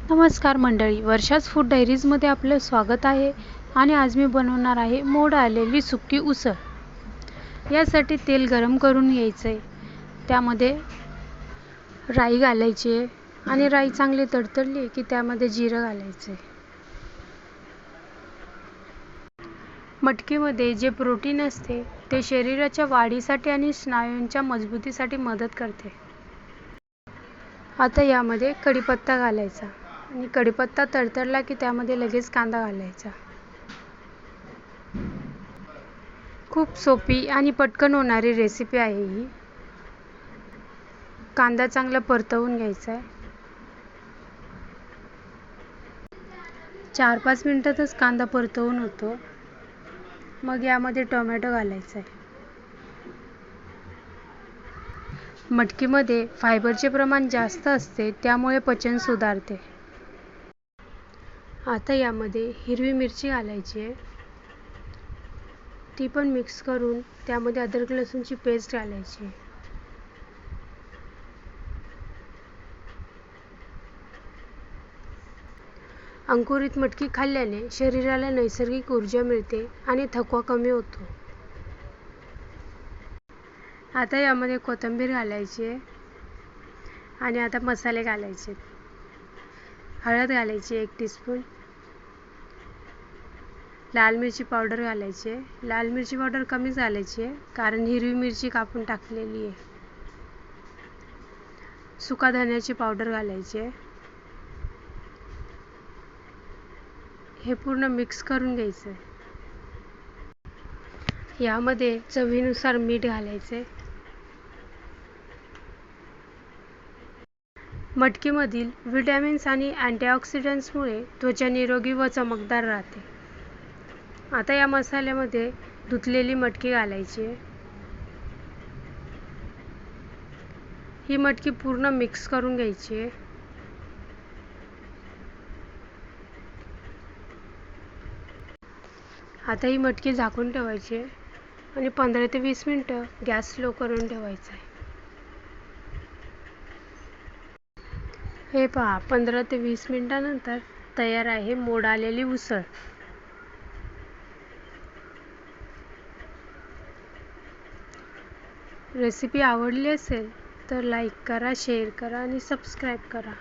नमस्कार मंडळी, वर्षाच फूड डायरीजमध्ये आपलं स्वागत आहे. आणि आज मी बनवणार आहे मोड आलेली सुकी उसळ. यासाठी तेल गरम करून घ्यायचं आहे. त्यामध्ये राई घालायची आहे आणि राई चांगली तडतडली की त्यामध्ये जिरं घालायचं आहे. मटकीमध्ये जे प्रोटीन असते ते शरीराच्या वाढीसाठी आणि स्नायूंच्या मजबूतीसाठी मदत करते. आता यामध्ये कढीपत्ता घालायचा आणि कढीपत्ता तडतडला की त्यामध्ये लगेच कांदा घालायचा. खूप सोपी आणि पटकन होणारी रेसिपी आहे ही. कांदा चांगला परतवून घ्यायचा आहे. 4-5 मिनिटातच कांदा परतवून होतो. मग यामध्ये टोमॅटो घालायचा आहे. मटकीमध्ये फायबरचे प्रमाण जास्त असते, त्यामुळे पचन सुधारते. आता यामध्ये हिरवी मिरची घालायची आहे. ती पण मिक्स करून त्यामध्ये अद्रक लसूणची पेस्ट घालायची आहे. अंकुरित मटकी खाल्ल्याने शरीराला नैसर्गिक ऊर्जा मिळते आणि थकवा कमी होतो. आता यामध्ये कोथिंबीर घालायची आहे आणि आता मसाले घालायचे. हळद घालायची 1 टीस्पून. लाल मिरची पावडर घालायची आहे. लाल मिरची पावडर कमीच घालायची आहे कारण हिरवी मिरची कापून टाकलेली आहे. सुका धण्याची पावडर घालायची आहे. हे पूर्ण मिक्स करून घ्यायचं आहे. यामध्ये चवीनुसार मीठ घालायचे. मटकीमधील विटॅमिन्स आणि अँटीऑक्सिडंट्समुळे त्वचा निरोगी व चमकदार राहते. आता या मसाल्यामध्ये धुतलेली मटकी घालायची आहे. ही मटकी पूर्ण मिक्स करून घ्यायची आहे. आता ही मटकी झाकून ठेवायची आहे आणि 15 ते 20 मिनिटं गॅस स्लो करून ठेवायचा आहे. हे पहा, 15 ते 20 मिनिटानंतर तयार आहे मोड आलेली उसळ. रेसिपी आवडली असेल तर लाईक करा, शेअर करा आणि सबस्क्राईब करा.